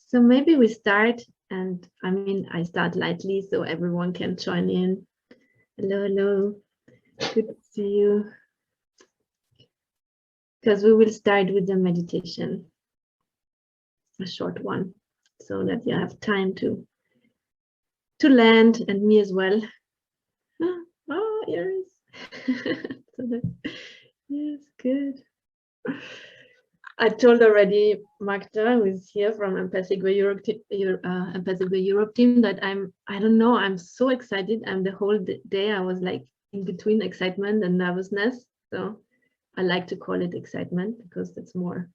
So maybe we start, and I mean, I start lightly so everyone can join in. Hello, hello. Good to see you. Because we will start with the meditation, a short one, so that you have time to land, and me as well. Oh, Iris. Yes, good. I told already Magda, who is here from Empathic Way Europe, Empathic Way Europe team, that I don't know, I'm so excited. And the whole day I was like in between excitement and nervousness. So I like to call it excitement because that's more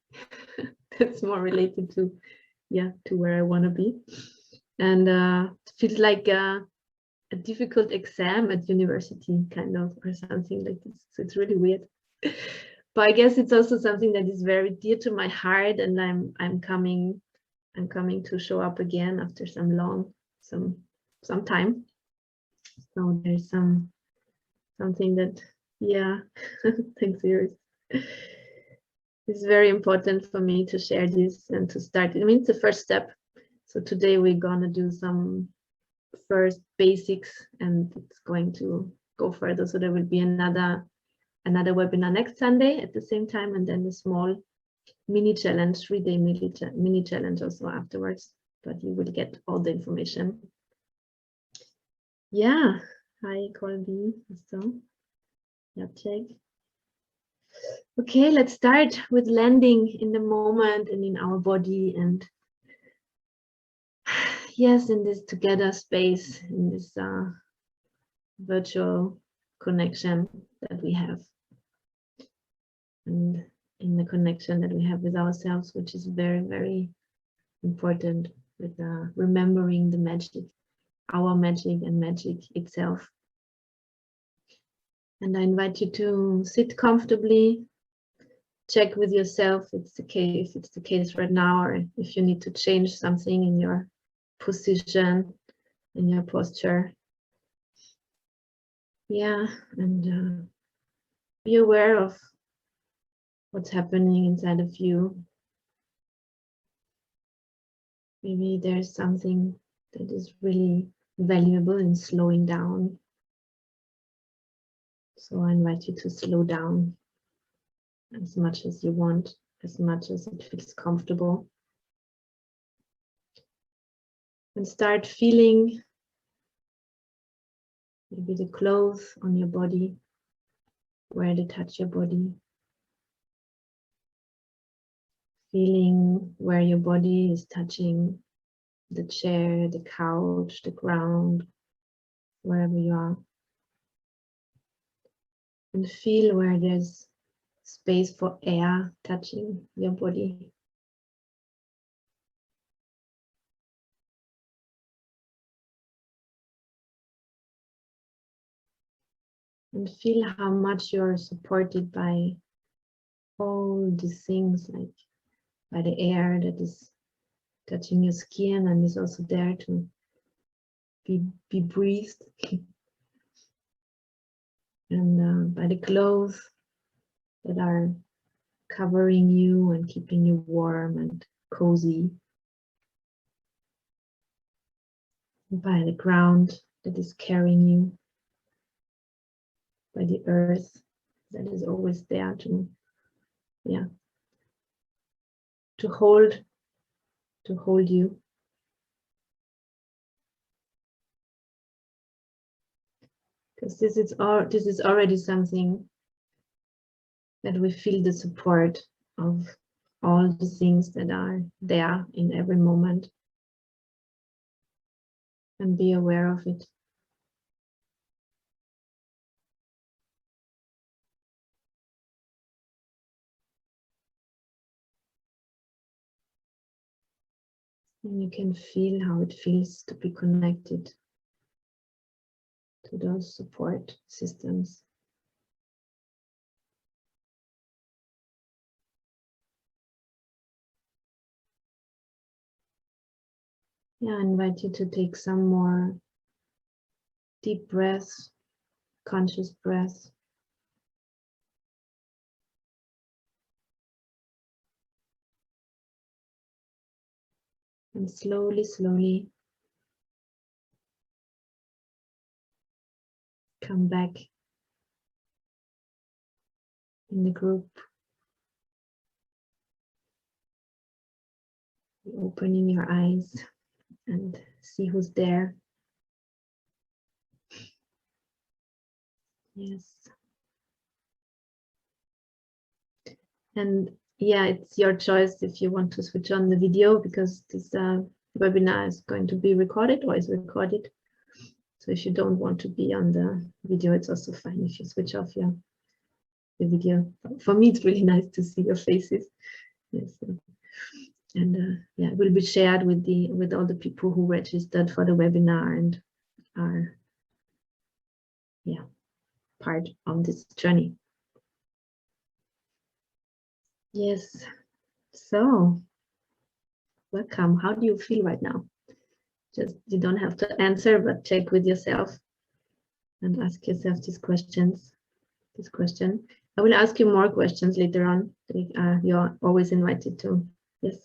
that's more related to, yeah, to where I want to be. And it feels like a difficult exam at university, kind of, or something like this. So it's really weird. But I guess it's also something that is very dear to my heart, and I'm coming to show up again after some time. So there's something that, yeah, thanks, Iris. It's very important for me to share this and to start. I mean, it's the first step. So today we're gonna do some first basics, and it's going to go further. So there will be another webinar next Sunday at the same time, and then a small mini challenge, 3-day mini challenge also afterwards, but you will get all the information. Yeah, hi Colby, so Jacek. Okay, let's start with landing in the moment and in our body, and yes, in this together space, in this virtual connection that we have, and in the connection that we have with ourselves, which is very, very important, with remembering the magic, our magic and magic itself. And I invite you to sit comfortably, check with yourself if it's the case right now, or if you need to change something in your position, in your posture. Yeah, and be aware of what's happening inside of you. Maybe there's something that is really valuable in slowing down. So I invite you to slow down as much as you want, as much as it feels comfortable. And start feeling maybe the clothes on your body, where they touch your body. Feeling where your body is touching the chair, the couch, the ground, wherever you are. And feel where there's space for air touching your body. And feel how much you're supported by all these things, like by the air that is touching your skin and is also there to be breathed. And by the clothes that are covering you and keeping you warm and cozy. By the ground that is carrying you. By the earth that is always there to, yeah, to hold you. Because this is already something that we feel the support of all the things that are there in every moment, and be aware of it. And you can feel how it feels to be connected to those support systems. Yeah, I invite you to take some more deep breaths, conscious breaths. And slowly, slowly come back in the group. Opening your eyes and see who's there. Yes. And yeah, it's your choice if you want to switch on the video, because this webinar is going to be recorded or is recorded. So if you don't want to be on the video, it's also fine if you switch off your video. For me, it's really nice to see your faces. Yes. And yeah, it will be shared with all the people who registered for the webinar and are part of this journey. Yes. So welcome. How do you feel right now? Just, you don't have to answer, but check with yourself and ask yourself these questions. This question. I will ask you more questions later on. You're always invited to, yes,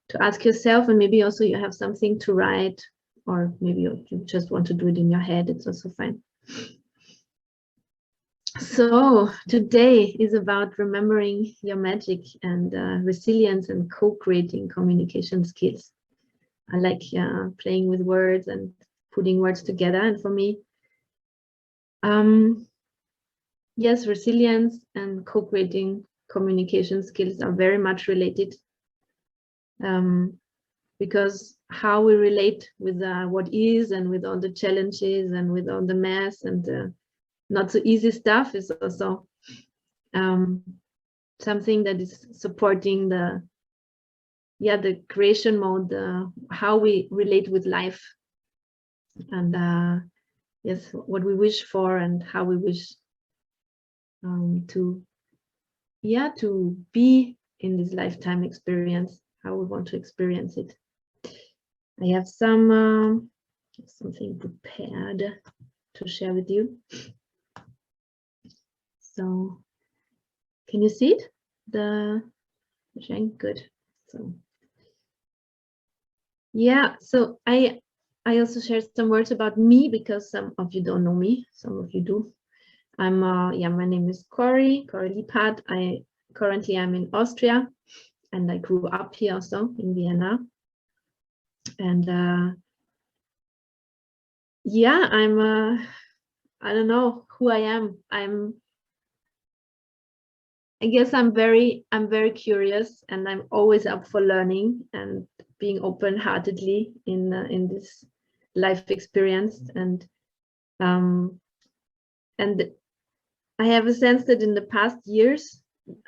to ask yourself, and maybe also you have something to write, or maybe you just want to do it in your head. It's also fine. So today is about remembering your magic and resilience and co-creating communication skills. I like playing with words and putting words together. And for me, yes, resilience and co-creating communication skills are very much related, because how we relate with what is, and with all the challenges and with all the mess and not so easy stuff, is also something that is supporting the creation mode, how we relate with life, and yes, what we wish for and how we wish to be in this lifetime experience, how we want to experience it. I have something prepared to share with you. So can you see it? The sharing? Good. So yeah, so I also shared some words about me, because some of you don't know me, some of you do. I'm my name is Cori Liebhart. Currently I'm in Austria, and I grew up here also in Vienna. And yeah, I'm I don't know who I am. I guess I'm very curious, and I'm always up for learning and being open-heartedly in this life experience. And I have a sense that in the past years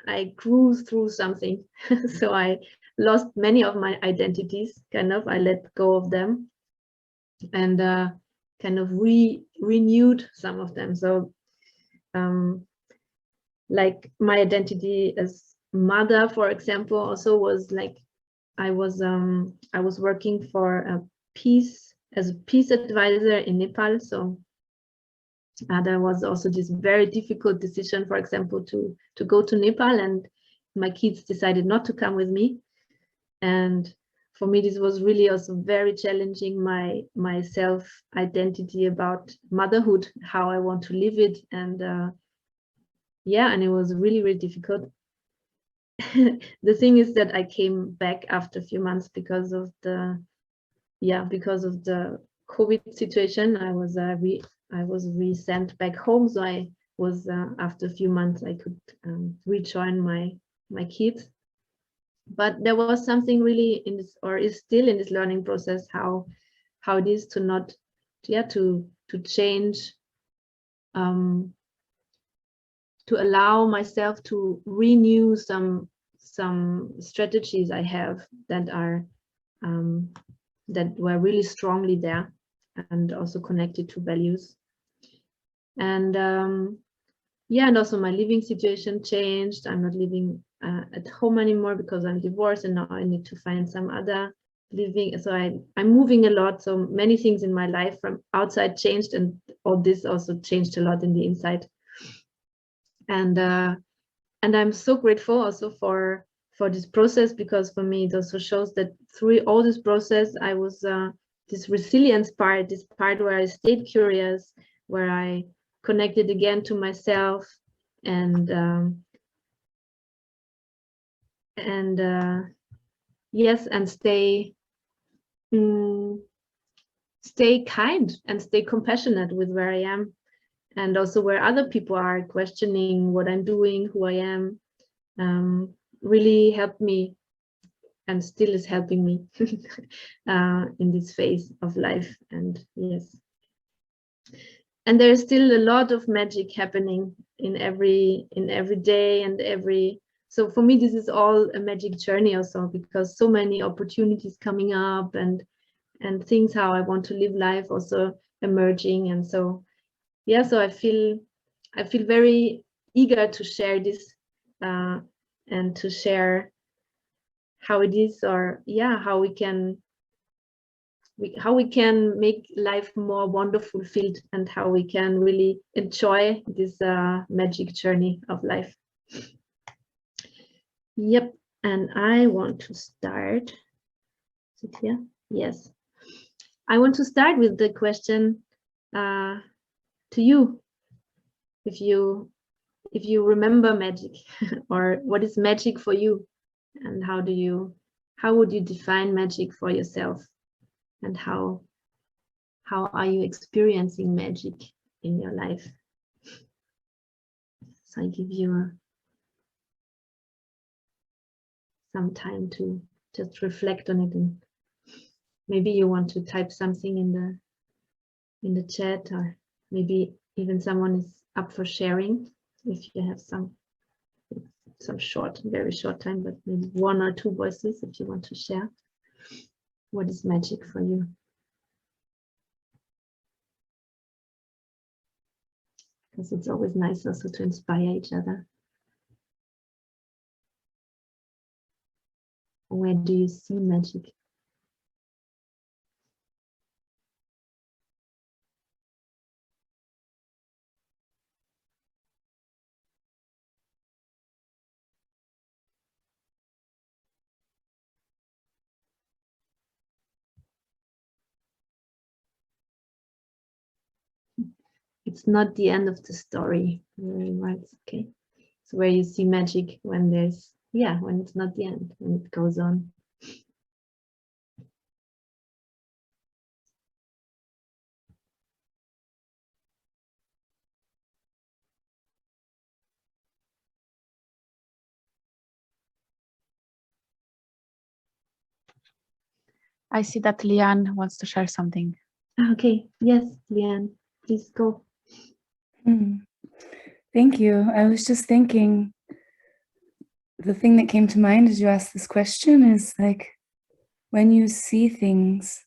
I grew through something. So I lost many of my identities, I let go of them, and kind of renewed some of them. So like my identity as mother, for example, also was like I was working for as a peace advisor in Nepal. So there was also this very difficult decision, for example, to go to Nepal, and my kids decided not to come with me. And for me, this was really also very challenging my self-identity about motherhood, how I want to live it. And yeah, and it was really, really difficult. The thing is that I came back after a few months because of the COVID situation. I was resent back home, so I was after a few months I could rejoin my kids. But there was something really in this, or is still in this learning process, how it is to not to change, to allow myself to renew some strategies I have that are that were really strongly there and also connected to values. And yeah, and also my living situation changed. I'm not living at home anymore because I'm divorced, and now I need to find some other living. So I'm moving a lot. So many things in my life from outside changed, and all this also changed a lot in the inside. And I'm so grateful also for for this process, because for me it also shows that through all this process I was this resilience part, this part where I stayed curious, where I connected again to myself, and yes, and stay kind and stay compassionate with where I am, and also where other people are questioning what I'm doing, who I am. Really helped me, and still is helping me in this phase of life. And yes, and there's still a lot of magic happening in every day and every. So for me, this is all a magic journey also, because so many opportunities coming up, and things how I want to live life also emerging. And so yeah, so I feel very eager to share this and to share how it is, or yeah, how we can make life more wonderful filled, and how we can really enjoy this magic journey of life. Yep, and I want to start. Is it here? Yes, I want to start with the question to you, if you remember magic, or what is magic for you, and how would you define magic for yourself, and how are you experiencing magic in your life? So I give you some time to just reflect on it, and maybe you want to type something in the chat, or maybe even someone is up for sharing, if you have some short, very short time, but maybe one or two voices if you want to share what is magic for you. Because it's always nice also to inspire each other. Where do you see magic? It's not the end of the story. Very right. Okay. So where you see magic when there's, yeah, when it's not the end, when it goes on. I see that Liane wants to share something. Okay. Yes, Liane, please go. Thank you. I was just thinking, the thing that came to mind as you asked this question is like, when you see things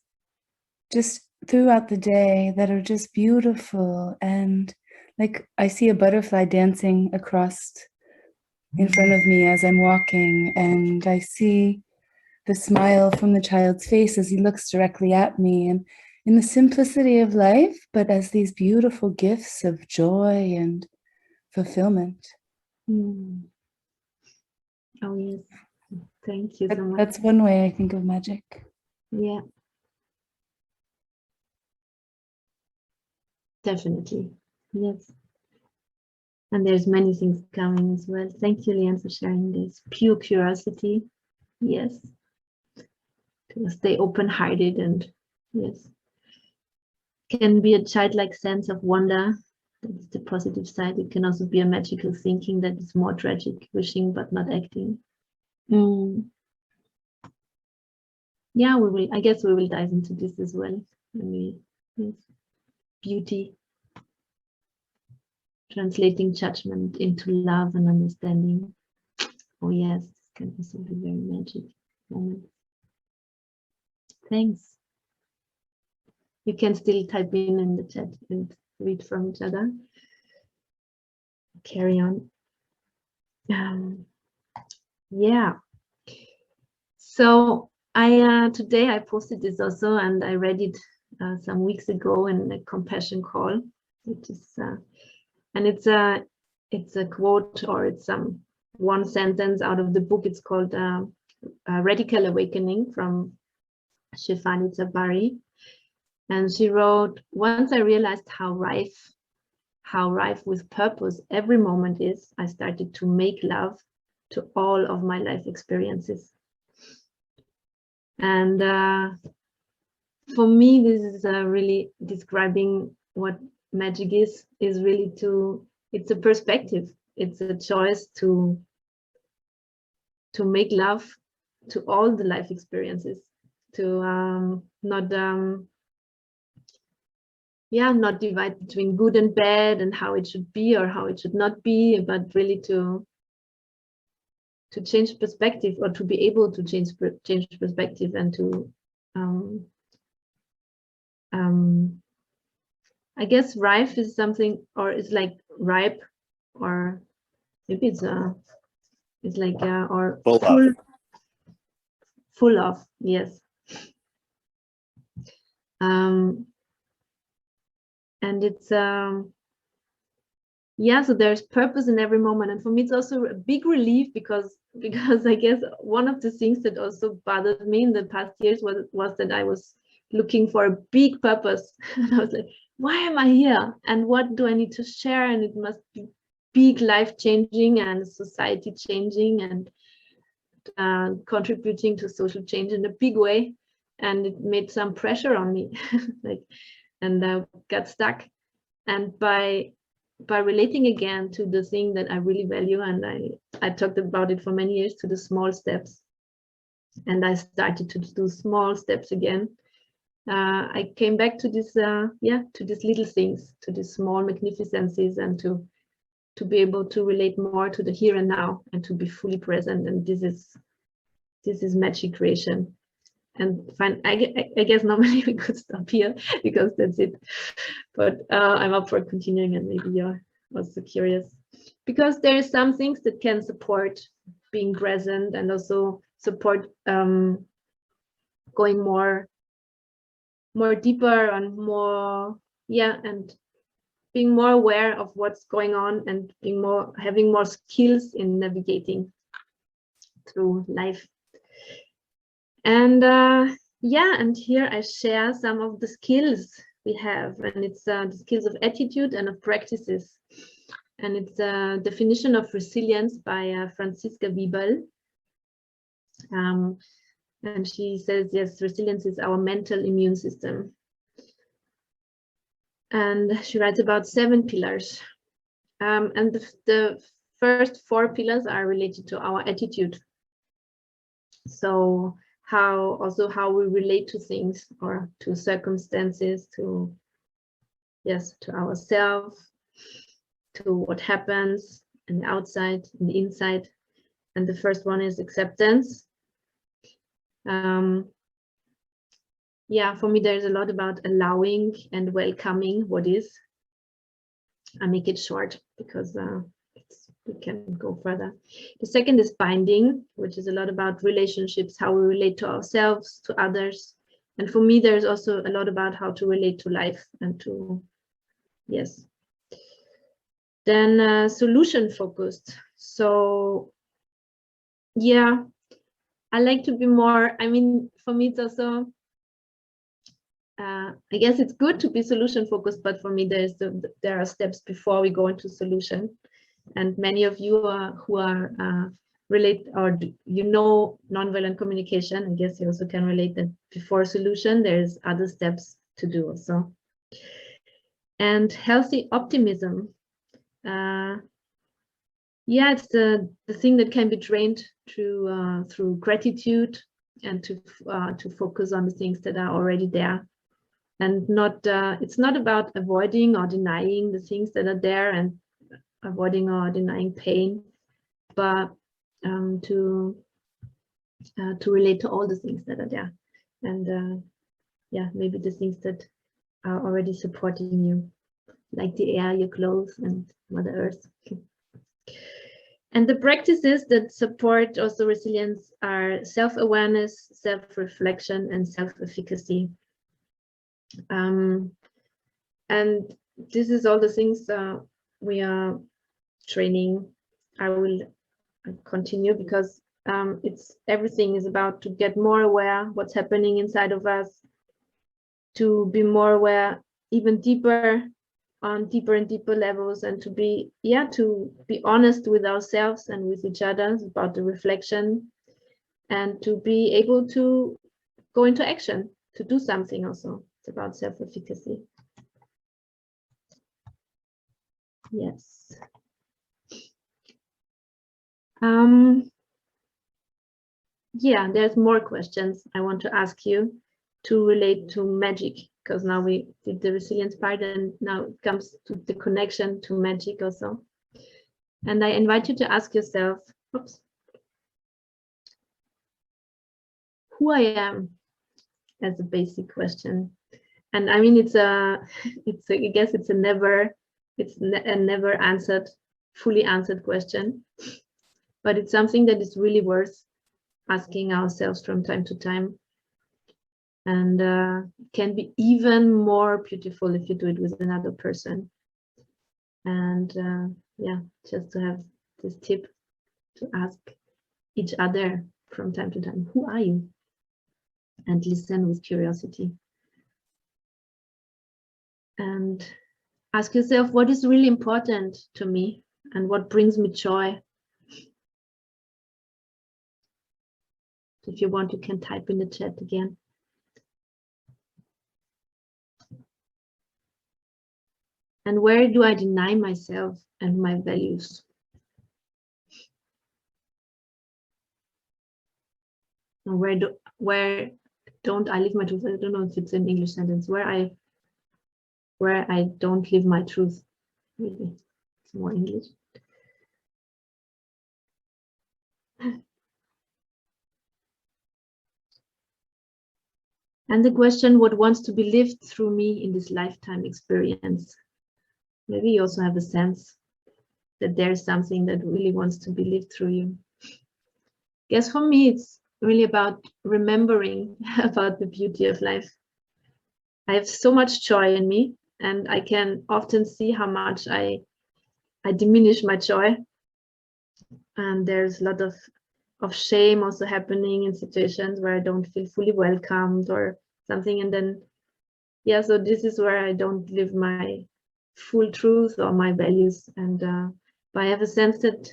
just throughout the day that are just beautiful, and like I see a butterfly dancing across in front of me as I'm walking, and I see the smile from the child's face as he looks directly at me, and in the simplicity of life, but as these beautiful gifts of joy and fulfillment. Oh yes, thank you so much. That's one way I think of magic. Yeah, definitely. Yes. And there's many things coming as well. Thank you, Liane, for sharing this. Pure curiosity. Yes. To stay open-hearted, and yes. Can be a childlike sense of wonder. That's the positive side. It can also be a magical thinking that is more tragic, wishing but not acting. Yeah, I guess we will dive into this as well. Yes. Beauty. Translating judgment into love and understanding. Oh yes, this can also be very magic moment. Thanks. You can still type in the chat and read from each other. Carry on. Yeah. So today I posted this also, and I read it some weeks ago in a compassion call, which is and it's a quote, or it's one sentence out of the book. It's called Radical Awakening from Shefali Tsabari. And she wrote, once I realized how rife with purpose every moment is, I started to make love to all of my life experiences. And for me, this is really describing what magic is really it's a perspective. It's a choice to make love to all the life experiences, to not divide between good and bad and how it should be or how it should not be, but really to change perspective, or to be able to change perspective, and to I guess rife is something, or it's like ripe, or maybe it's like or full of, yes. And it's yeah, so there's purpose in every moment. And for me, it's also a big relief, because I guess one of the things that also bothered me in the past years was that I was looking for a big purpose. And I was like, why am I here? And what do I need to share? And it must be big, life changing and society changing, and contributing to social change in a big way. And it made some pressure on me, like, and I got stuck. And by relating again to the thing that I really value, and I talked about it for many years, to the small steps, and I started to do small steps again. I came back to this, to these little things, to these small magnificences, and to be able to relate more to the here and now, and to be fully present. And this is magic creation. And fine, I guess normally we could stop here, because that's it. But I'm up for continuing, and maybe you're also curious, because there are some things that can support being present, and also support going more deeper and more, and being more aware of what's going on, and having more skills in navigating through life. And and here I share some of the skills we have, and it's the skills of attitude and of practices. And it's a definition of resilience by Franziska Wiebel. And she says, yes, resilience is our mental immune system. And she writes about 7 pillars. And the first 4 pillars are related to our attitude. So how we relate to things, or to circumstances, to ourselves, to what happens in the outside, in the inside. And the first one is acceptance. For me, there's a lot about allowing and welcoming what is. I make it short, because we can go further. The second is binding, which is a lot about relationships, how we relate to ourselves, to others. And for me, there's also a lot about how to relate to life, and to, yes. Then solution focused. So I like to be more, for me, it's also, I guess it's good to be solution focused, but for me, there are steps before we go into solution. And many of you who are relate, or nonviolent communication, I guess you also can relate that before solution, there's other steps to do also. And healthy optimism. It's the thing that can be trained through gratitude, and to focus on the things that are already there, and not it's not about avoiding or denying the things that are there, and avoiding or denying pain, but to relate to all the things that are there, and maybe the things that are already supporting you, like the air, your clothes, and Mother Earth. And the practices that support also resilience are self-awareness, self-reflection, and self-efficacy. And this is all the things we are training. I will continue, because everything is about to get more aware what's happening inside of us, to be more aware even deeper, on deeper and deeper levels, and to be honest with ourselves and with each other about the reflection, and to be able to go into action, to do something also. It's about self-efficacy. Yes. Yeah, there's more questions I want to ask you to relate to magic, because now we did the resilience part, and now it comes to the connection to magic also. And I invite you to ask yourself, who I am, as a basic question. And I mean, I guess it's a never answered, fully answered question, but it's something that is really worth asking ourselves from time to time, and can be even more beautiful if you do it with another person. And yeah, just to have this tip to ask each other from time to time, who are you? And listen with curiosity. And ask yourself, what is really important to me and what brings me joy? If you want, you can type in the chat again. And where do I deny myself and my values? And where don't I live my truth? I don't know if it's an English sentence. Where I don't live my truth. Maybe it's more English. And the question, what wants to be lived through me in this lifetime experience? Maybe you also have a sense that there's something that really wants to be lived through you. Guess for me, it's really about remembering about the beauty of life. I have so much joy in me, and I can often see how much I diminish my joy. And there's a lot of shame also happening in situations where I don't feel fully welcomed or something. And then, yeah, so this is where I don't live my full truth or my values. And but I have a sense that,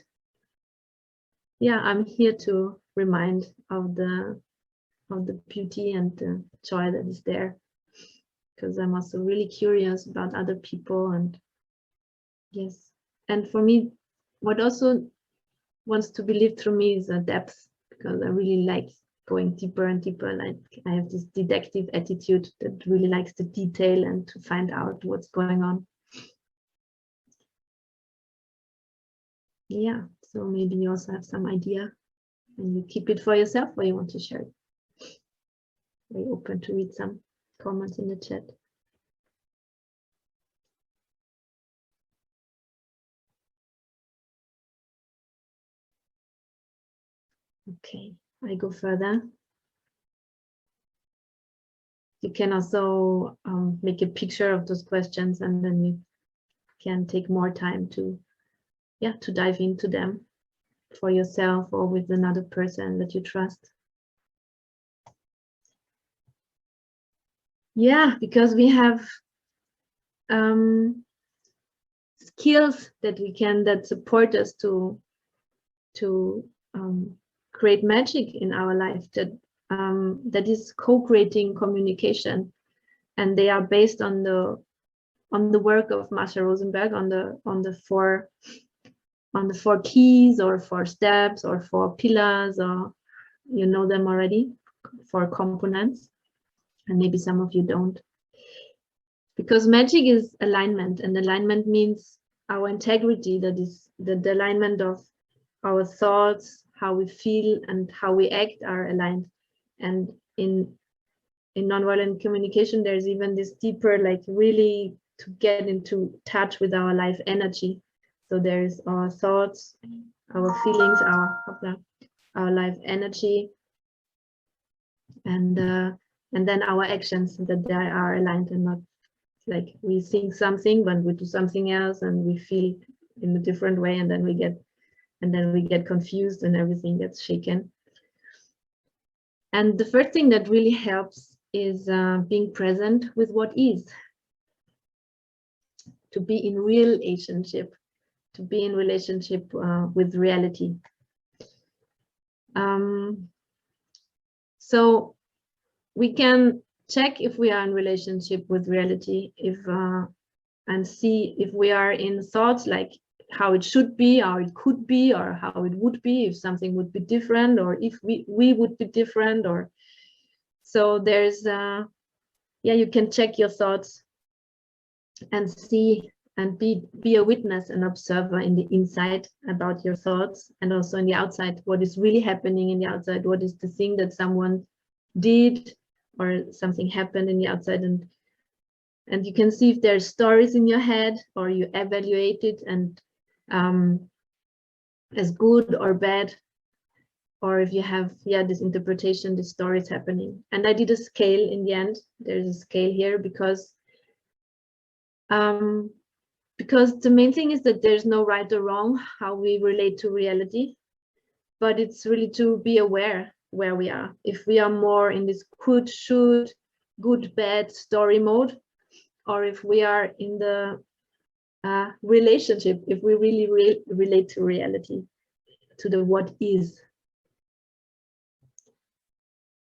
yeah, I'm here to remind of the beauty and the joy that is there, because I'm also really curious about other people. And yes, and for me, what also wants to be lived through me is a depth, because I really like going deeper and deeper. Like I have this detective attitude that really likes the detail and to find out what's going on. Yeah, so maybe you also have some idea and you keep it for yourself, or you want to share it. Very open to read some comments in the chat. Okay, I go further. You can also make a picture of those questions, and then you can take more time to dive into them for yourself or with another person that you trust. Yeah, because we have skills that support us to create magic in our life, that is co-creating communication, and they are based on the work of Masha Rosenberg, on the four keys or 4 steps or 4 pillars, or you know them already, 4 components, and maybe some of you don't. Because magic is alignment, and alignment means our integrity, that is the alignment of our thoughts, how we feel and how we act are aligned. And in nonviolent communication, there's even this deeper, like really to get into touch with our life energy. So there's our thoughts, our feelings, our life energy, and then our actions, that they are aligned, and not like we think something but we do something else, and we feel in a different way, and then we get and then we get confused and everything gets shaken. And the first thing that really helps is being present with what is, to be in relationship, with reality. So we can check if we are in relationship with reality, and see if we are in thoughts like how it should be, how it could be, or how it would be if something would be different, or if we would be different. Or so there's you can check your thoughts and see and be a witness and observer in the inside about your thoughts, and also in the outside, what is really happening in the outside, what is the thing that someone did or something happened in the outside, and you can see if there's stories in your head, or you evaluate it and as good or bad, or if you have this interpretation, the stories happening. And I did a scale in the end. There's a scale here because the main thing is that there's no right or wrong how we relate to reality, but it's really to be aware where we are. If we are more in this could, should, good, bad story mode, or if we are in the relationship, if we really relate to reality, to the what is.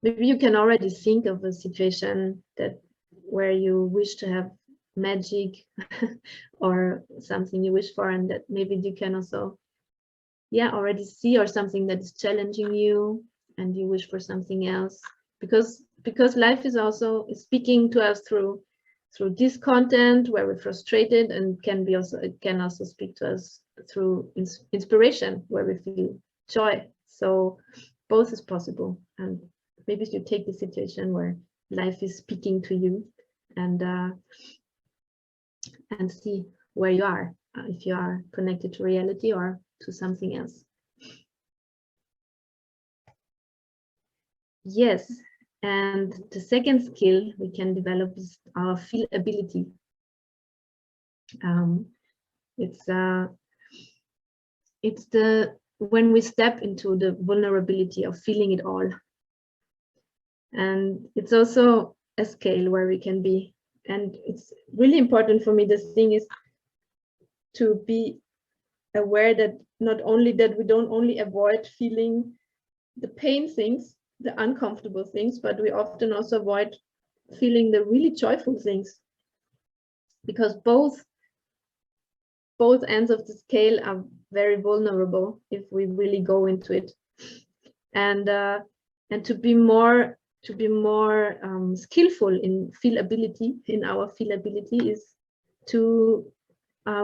Maybe you can already think of a situation where you wish to have magic or something you wish for, and that maybe you can also already see, or something that is challenging you and you wish for something else, because life is also speaking to us through this content where we're frustrated, and it can also speak to us through inspiration where we feel joy. So both is possible, and maybe you take the situation where life is speaking to you and see where you are, if you are connected to reality or to something else. Yes, and the second skill we can develop is our feelability. It's when we step into the vulnerability of feeling it all. And it's also a scale where we can be, and it's really important for me, this thing is to be aware that not only that we don't only avoid feeling the pain things, the uncomfortable things, but we often also avoid feeling the really joyful things, because both ends of the scale are very vulnerable if we really go into it. And to be more skillful in our feelability is to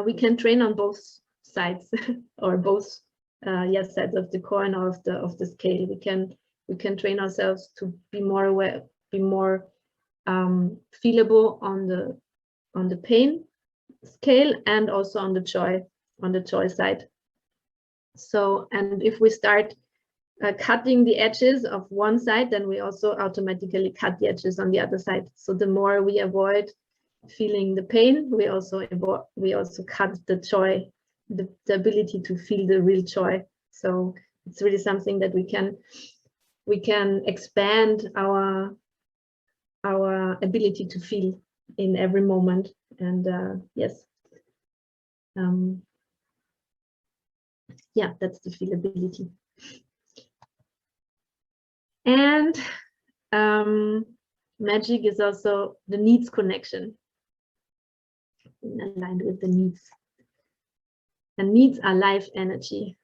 we can train on both sides or both sides of the coin or of the scale. We can train ourselves to be more aware, be more feelable on the pain scale, and also on the joy side. So, and if we start cutting the edges of one side, then we also automatically cut the edges on the other side. So the more we avoid feeling the pain, we also cut the joy, the ability to feel the real joy. So it's really something that we can expand our ability to feel in every moment. And that's the feelability. And magic is also the needs connection, aligned with the needs. And needs are life energy,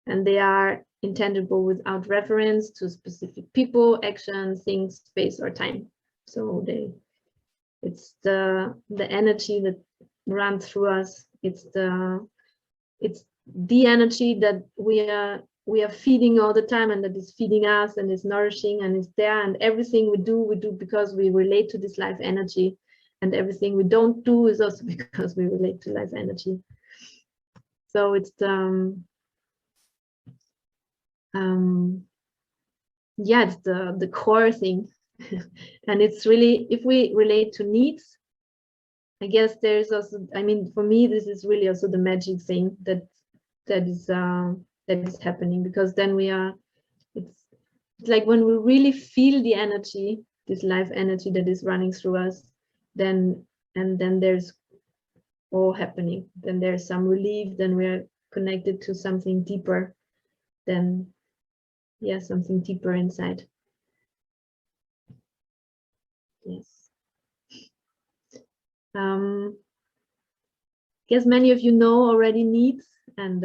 and they are intangible without reference to specific people, action, things, space, or time. So it's the energy that runs through us. It's the energy that we are feeding all the time, and that is feeding us and is nourishing and is there. And everything we do because we relate to this life energy, and everything we don't do is also because we relate to life energy. So it's it's the core thing. And it's really, if we relate to needs, I guess there's also, I mean, for me, this is really also the magic thing, that that is happening, because then we are, it's like when we really feel the energy, this life energy that is running through us, then there's all happening. Then there's some relief, then we're connected to something deeper, then yeah, something deeper inside. Yes. Guess many of you know already needs and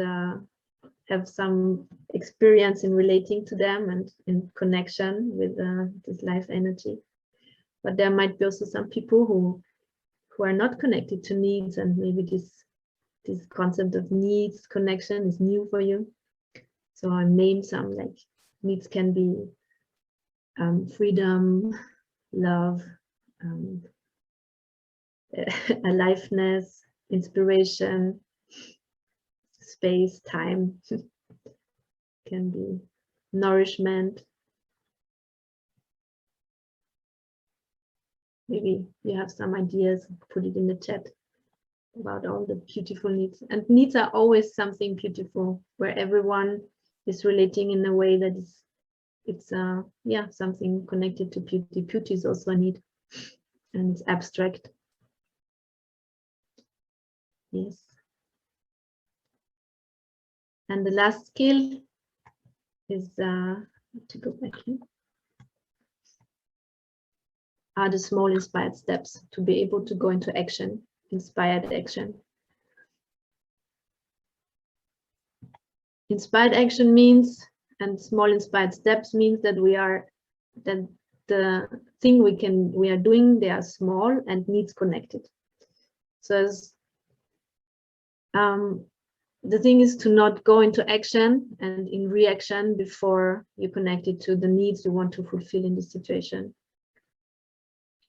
have some experience in relating to them and in connection with this life energy. But there might be also some people who are not connected to needs, and maybe this concept of needs connection is new for you. So I named some, like needs can be freedom, love, aliveness, inspiration, space, time, can be nourishment. Maybe you have some ideas, put it in the chat about all the beautiful needs. And needs are always something beautiful, where everyone is relating in a way that it's yeah, something connected to beauty. Beauty is also a need, and it's abstract. Yes. And the last skill is to go back here. Are the small inspired steps to be able to go into action, inspired action. Inspired action means, and small inspired steps means that that the thing we are doing, they are small and needs connected. So as, the thing is to not go into action and in reaction before you connect it to the needs you want to fulfill in this situation.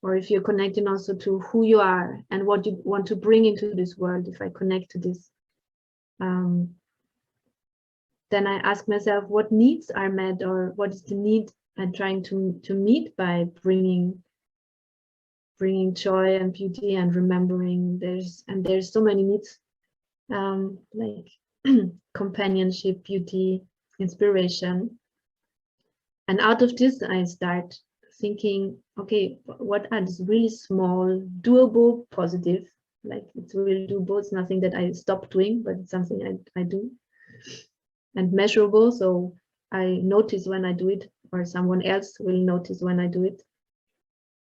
Or if you're connecting also to who you are and what you want to bring into this world, if I connect to this, then I ask myself what needs are met, or what is the need I'm trying to meet by bringing joy and beauty and remembering. There's so many needs, like companionship, beauty, inspiration. And out of this, I start thinking, okay, what are these really small, doable, positive, like it's really doable, it's nothing that I stop doing, but it's something I do, and measurable, so I notice when I do it, or someone else will notice when I do it.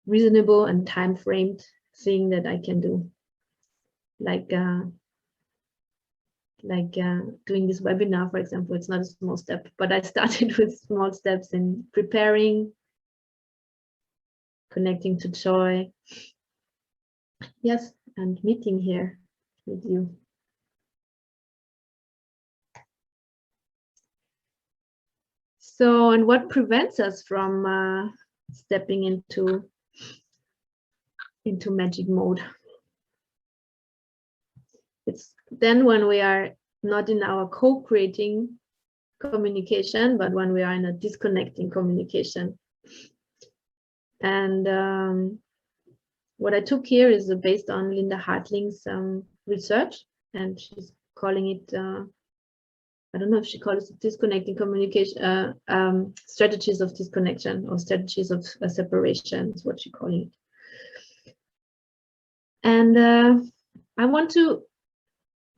Reasonable and time framed thing that I can do, like doing this webinar, for example. It's not a small step, but I started with small steps in preparing, connecting to joy. Yes, and meeting here with you. So, and what prevents us from stepping into magic mode? It's then when we are not in our co-creating communication, but when we are in a disconnecting communication. And what I took here is based on Linda Hartling's research, and she's calling it, I don't know if she calls it disconnecting communication, strategies of disconnection, or strategies of separation is what she's calling it. And I want to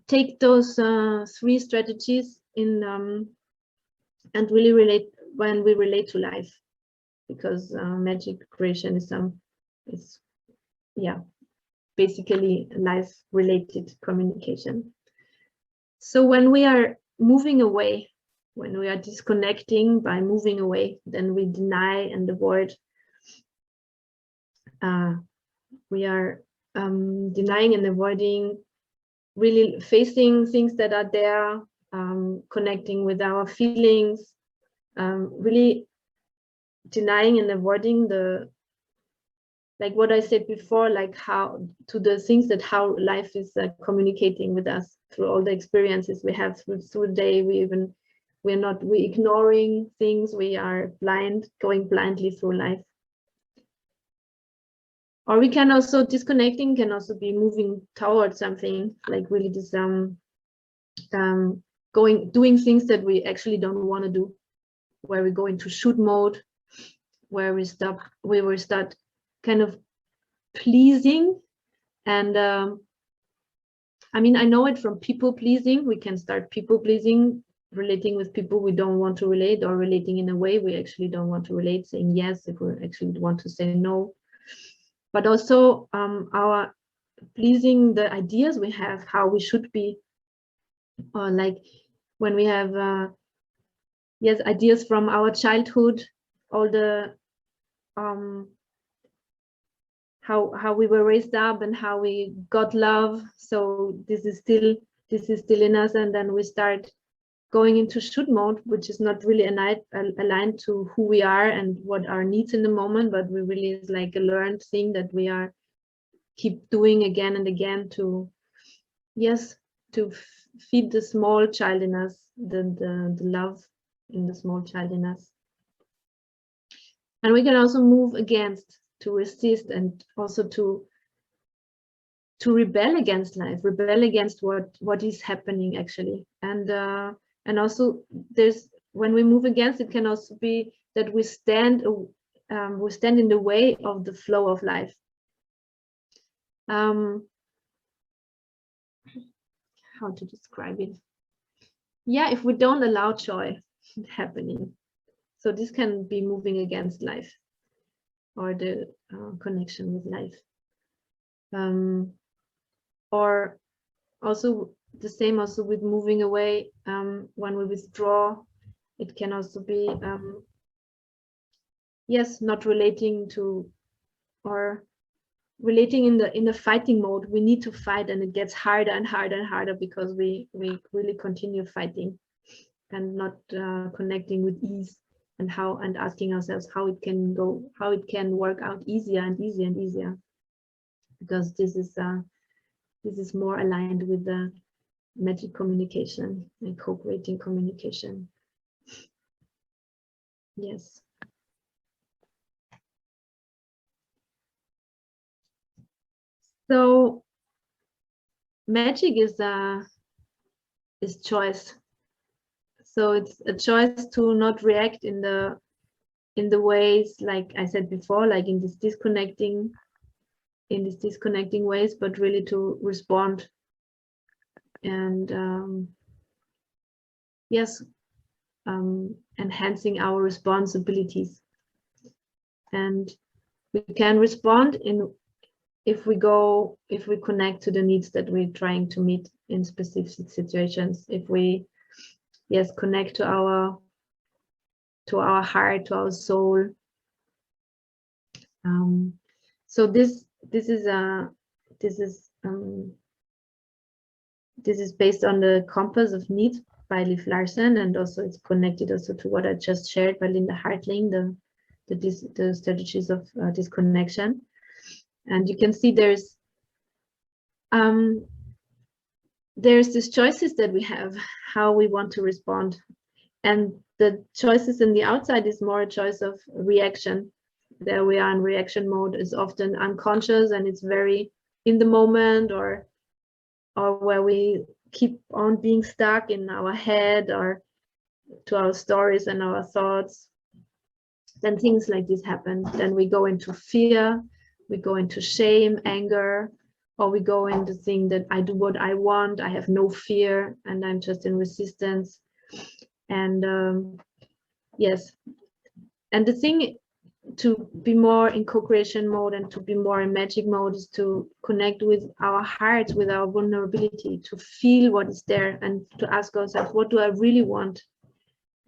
take those 3 strategies in and really relate when we relate to life, because magic creation is yeah, basically life related communication. So when we are moving away, when we are disconnecting by moving away, then we deny and avoid. We are denying and avoiding really facing things that are there, connecting with our feelings, really denying and avoiding like what I said before, like how to the things that how life is communicating with us through all the experiences we have through the day. We're ignoring things. We are going blindly through life. Or we can also, disconnecting can also be moving towards something, like really this doing things that we actually don't want to do, where we go into shoot mode, where we start kind of pleasing. And I mean, I know it from people pleasing. We can start people pleasing, relating with people we don't want to relate, or relating in a way we actually don't want to relate, saying yes if we actually want to say no. But also our pleasing the ideas we have, how we should be, or like when we have yes, ideas from our childhood, all the how we were raised up and how we got love. So this is still in us, and then we start going into shoot mode, which is not really aligned to who we are and what our needs in the moment, but we really is like a learned thing that we are keep doing again and again to, yes, to feed the small child in us, the love in the small child in us. And we can also move against, to resist, and also to rebel against life, rebel against what is happening actually. And also there's, when we move against, it can also be that we stand in the way of the flow of life. How to describe it? Yeah, if we don't allow joy happening. So this can be moving against life, or the connection with life. Or also the same also with moving away. When we withdraw, it can also be yes, not relating to, or relating in the fighting mode. We need to fight, and it gets harder and harder and harder because we really continue fighting and not connecting with ease, and asking ourselves how it can go, how it can work out easier and easier and easier, because this is more aligned with the magic communication and co-creating communication. Yes. So magic is choice. So it's a choice to not react in the ways, like I said before, like in these disconnecting ways, but really to respond. And yes, enhancing our responsibilities. And we can respond if we connect to the needs that we're trying to meet in specific situations. If we, yes, connect to our heart, to our soul. So this is based on the Compass of Need by Liv Larsen, and also it's connected also to what I just shared by Linda Hartling, the strategies of disconnection. And you can see there's these choices that we have, how we want to respond, and the choices in the outside is more a choice of reaction. There we are in reaction mode. Is often unconscious, and it's very in the moment, or where we keep on being stuck in our head, or to our stories and our thoughts. Then things like this happen. Then we go into fear, we go into shame, anger, or we go into think that I do what I want, I have no fear, and I'm just in resistance. And yes, and the thing to be more in co-creation mode and to be more in magic mode is to connect with our hearts, with our vulnerability, to feel what is there, and to ask ourselves, what do I really want,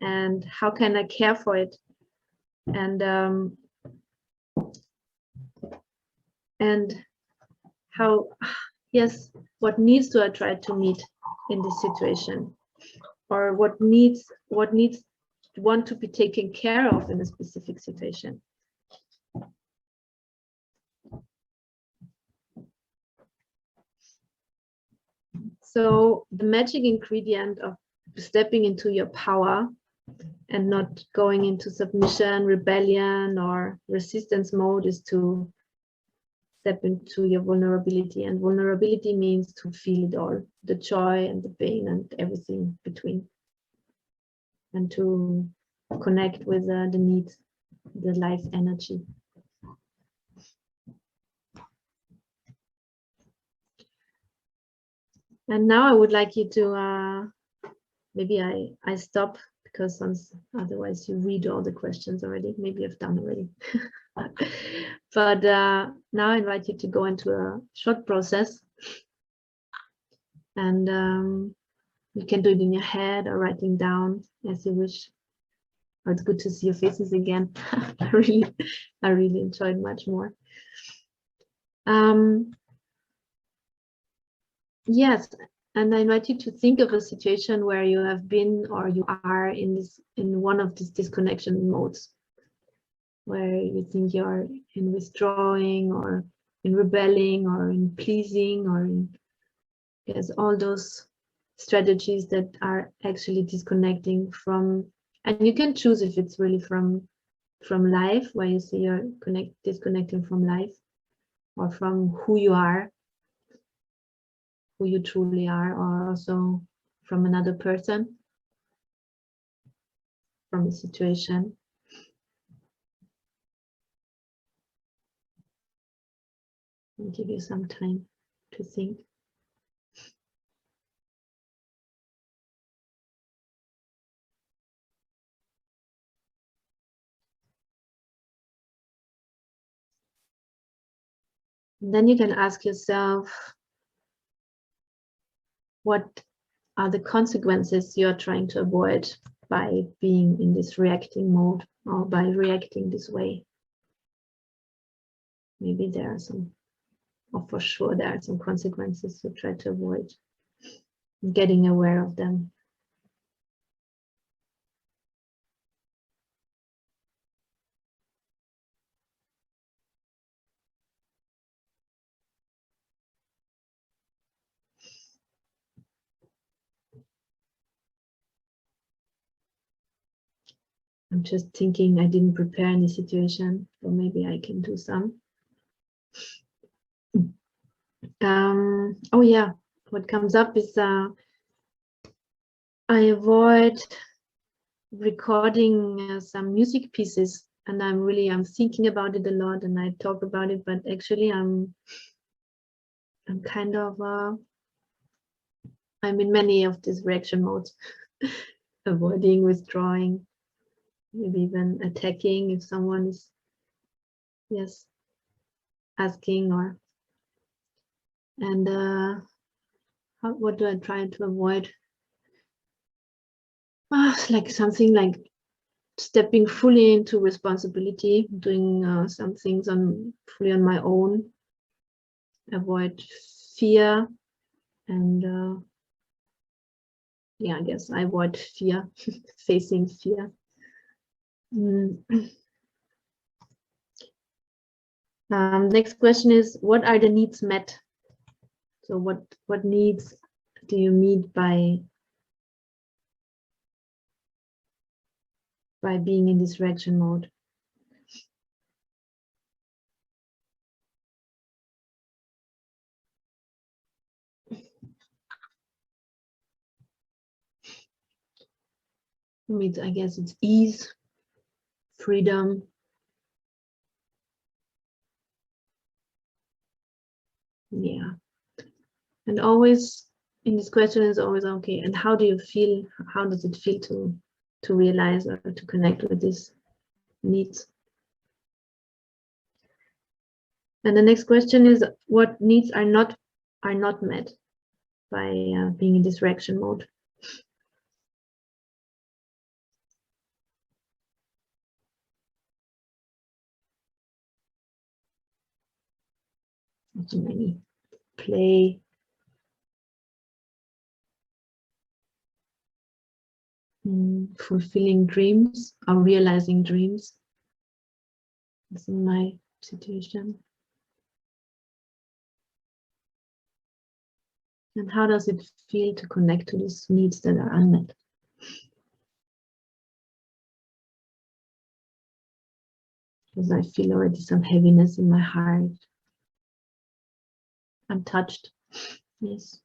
and how can I care for it, and how, yes, what needs do I try to meet in this situation, or what needs want to be taken care of in a specific situation. So the magic ingredient of stepping into your power and not going into submission, rebellion, or resistance mode is to step into your vulnerability, and vulnerability means to feel it all, the joy and the pain and everything between, and to connect with the needs, the life energy. And now I would like you to maybe I stop, because otherwise you read all the questions already. Maybe I've done already. But now I invite you to go into a short process, and you can do it in your head or writing down as you wish. Oh, it's good to see your faces again. I really enjoyed much more. Yes, and I invite you to think of a situation where you have been or you are in one of these disconnection modes, where you think you're in withdrawing or in rebelling or in pleasing or in all those strategies that are actually disconnecting from, and you can choose if it's really from life, where you see you're disconnecting from life, or from who you are, who you truly are, or also from another person, from a situation. I'll give you some time to think. And then you can ask yourself, what are the consequences you're trying to avoid by being in this reacting mode, or by reacting this way? Maybe there are some, or for sure there are some consequences you try to avoid. Getting aware of them. I'm just thinking, I didn't prepare any situation, or maybe I can do some. Oh yeah, what comes up is I avoid recording some music pieces, and I'm thinking about it a lot, and I talk about it, but actually I'm kind of I'm in many of these reaction modes. Avoiding, withdrawing, maybe even attacking if someone is, yes, asking, or, and what do I try to avoid? Like something like stepping fully into responsibility, doing some things fully on my own. Avoid fear, and yeah, I guess I avoid fear, facing fear. Next question is, what are the needs met? So what needs do you meet by being in this reaction mode? I guess it's ease, freedom, yeah. And always in this question is always, okay, and how do you feel? How does it feel to realize or to connect with these needs? And the next question is, what needs are not met by being in this reaction mode? So many. Play, fulfilling dreams or realizing dreams. That's in my situation. And how does it feel to connect to these needs that are unmet? Because I feel already some heaviness in my heart, I'm touched. Yes.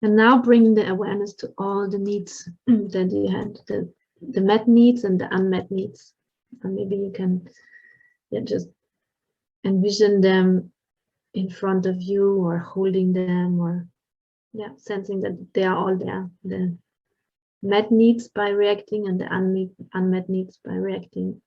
And now bring the awareness to all the needs that you had, the met needs and the unmet needs. And maybe you can just envision them in front of you, or holding them, or sensing that they are all there. The met needs by reacting, and the unmet needs by reacting.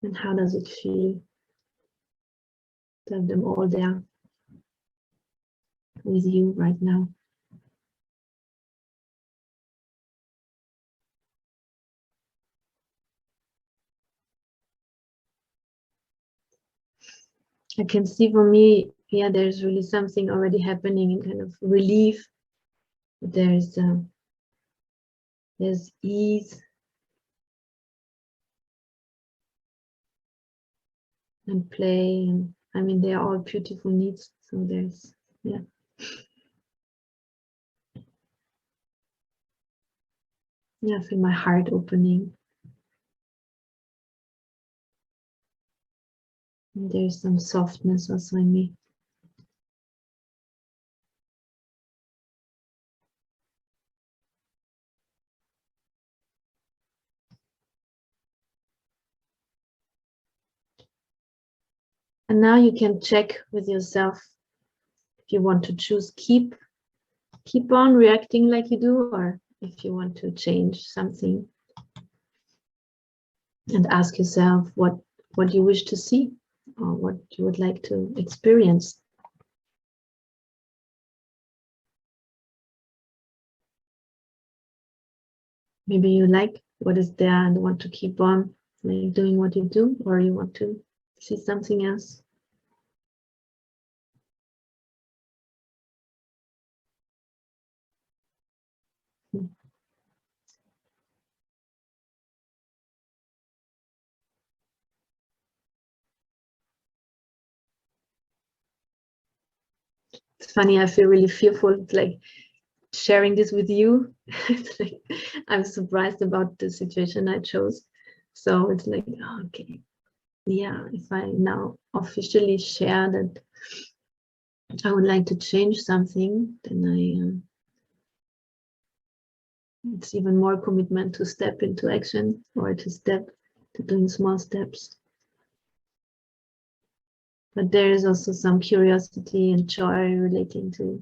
And how does it feel to have them all there with you right now? I can see for me, there's really something already happening in kind of relief. There's ease and play, and I mean, they are all beautiful needs. So there's, I feel my heart opening. And there's some softness also in me. And now you can check with yourself if you want to choose keep on reacting like you do, or if you want to change something. And ask yourself what you wish to see, or what you would like to experience. Maybe you like what is there and want to keep on like doing what you do, or you want to see something else. It's funny, I feel really fearful. It's like sharing this with you. It's like I'm surprised about the situation I chose. So it's like, okay, if I now officially share that I would like to change something, then it's even more commitment to step into action, or to doing small steps. But there is also some curiosity and joy relating to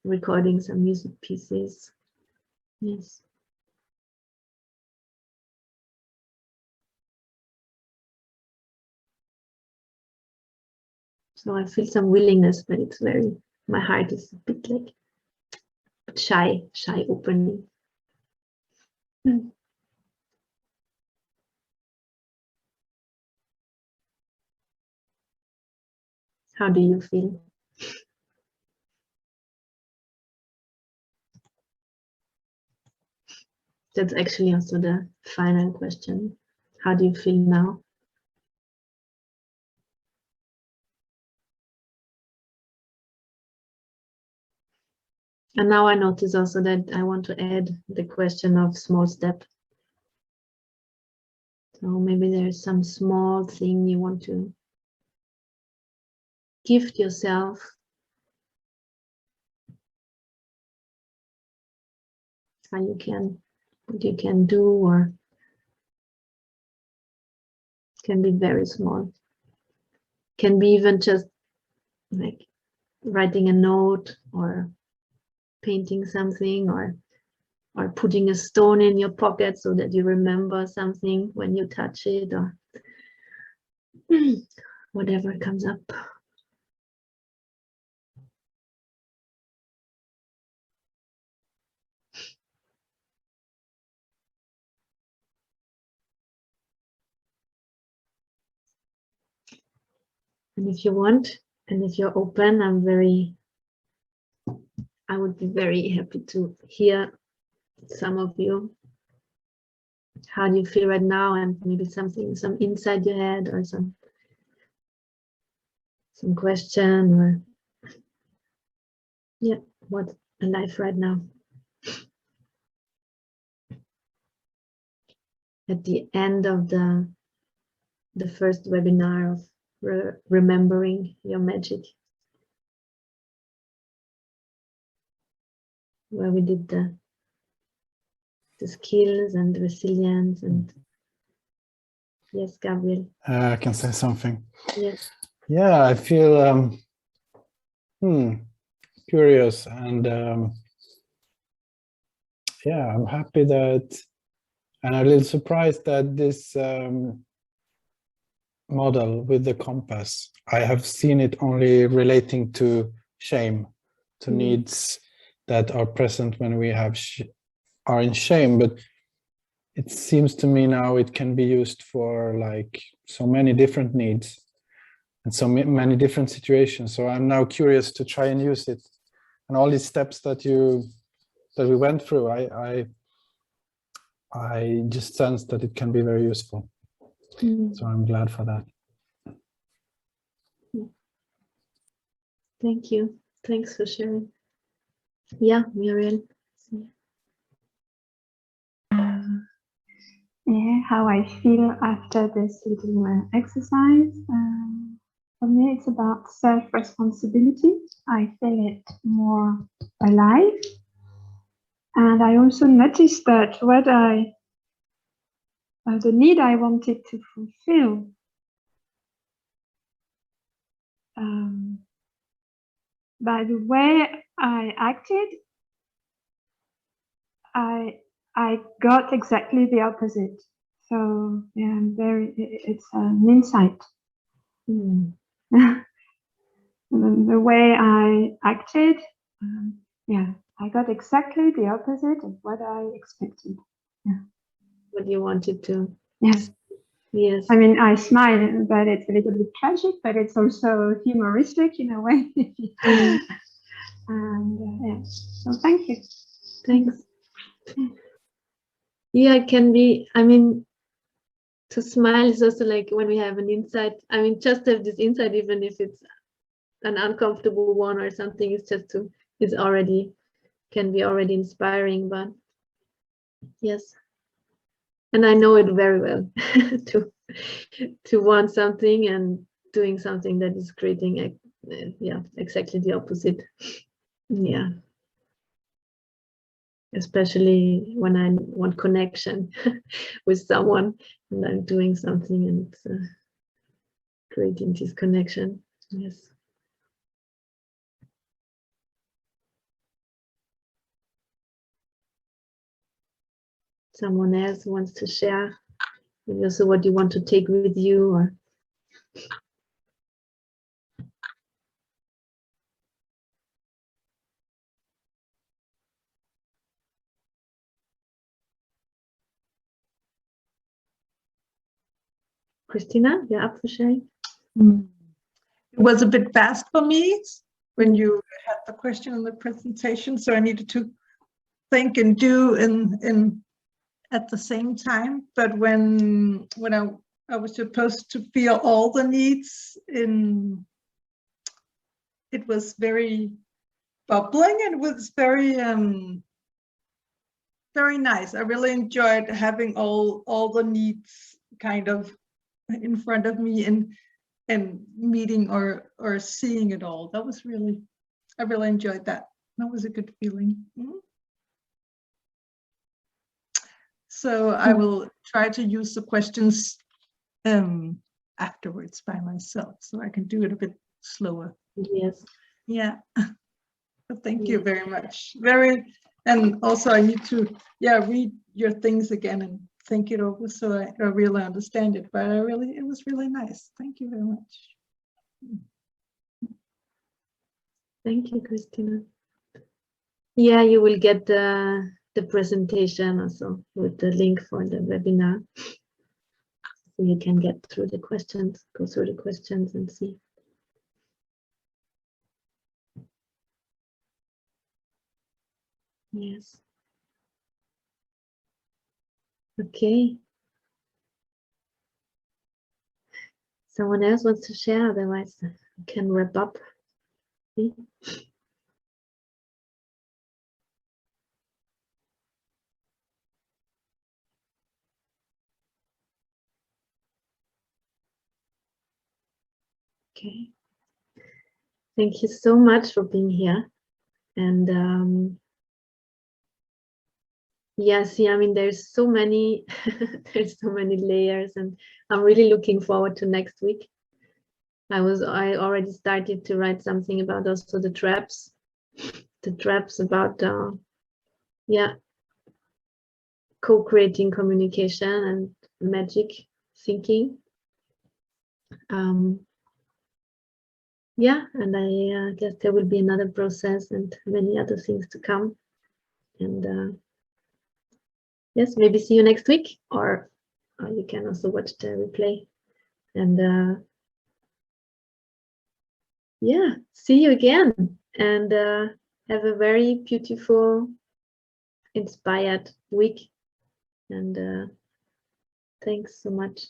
recording some music pieces. Yes. So I feel some willingness, but it's my heart is a bit like shy opening. How do you feel? That's actually also the final question. How do you feel now? And now I notice also that I want to add the question of small step. So maybe there's some small thing you want to gift yourself. What you can do, or can be very small. Can be even just like writing a note, or painting something, or putting a stone in your pocket so that you remember something when you touch it, or whatever comes up. And if you want, and if you're open, I would be very happy to hear some of you how do you feel right now, and maybe something, some insight you had, or some question, or yeah, what's alive right now. At the end of the first webinar of remembering your magic, where we did the skills and resilience, and yes, Gabriel. I can say something. Yes. Yeah, I feel curious, and yeah, I'm happy that, and I'm a little surprised that this model with the compass, I have seen it only relating to shame, to needs that are present when we have are in shame, but it seems to me now it can be used for like so many different needs and so many different situations. So I'm now curious to try and use it, and all these steps that we went through, I just sense that it can be very useful. So I'm glad for that. Thank you. Thanks for sharing. Yeah, Muriel. Yeah, how I feel after this little exercise. For me, it's about self-responsibility. I feel it more alive. And I also noticed that what the need I wanted to fulfill, by the way I acted, I got exactly the opposite. So yeah, it's an insight. The way I acted, yeah, I got exactly the opposite of what I expected. Yeah. What you wanted to. Yes. Yes. I mean, I smile, but it's a little bit tragic, but it's also humoristic in a way. And yeah, so thank you. Thanks. Yeah, it can be, I mean, to smile is also like when we have an insight. I mean, just have this insight, even if it's an uncomfortable one or something, it's just can be already inspiring. But yes, and I know it very well to want something and doing something that is creating exactly the opposite. Yeah, especially when I want connection with someone and I'm doing something and it's creating this connection. Yes. Someone else wants to share, maybe also what you want to take with you, or Christina, you're up for sharing? It was a bit fast for me when you had the question in the presentation, so I needed to think and do in at the same time. But when I was supposed to feel all the needs it was very bubbling, and it was very very nice. I really enjoyed having all the needs kind of in front of me and meeting or seeing it all. That was really, I really enjoyed that. That was a good feeling. So I will try to use the questions afterwards by myself, so I can do it a bit slower. Yes. Yeah. But thank you very much. And also I need to read your things again and think it over so I really understand it. But it was really nice. Thank you very much. Thank you, Christina. Yeah, you will get the presentation also with the link for the webinar. So you can get through the questions, go through the questions and see. Yes. Okay. Someone else wants to share, otherwise we can wrap up. Okay. Thank you so much for being here. And yeah, see, I mean, there's so many, there's so many layers, and I'm really looking forward to next week. I already started to write something about also the traps about, yeah, co-creating communication and magic thinking. Yeah, and I guess there will be another process and many other things to come. And yes, maybe see you next week, or you can also watch the replay. And yeah, see you again, and have a very beautiful, inspired week. And thanks so much.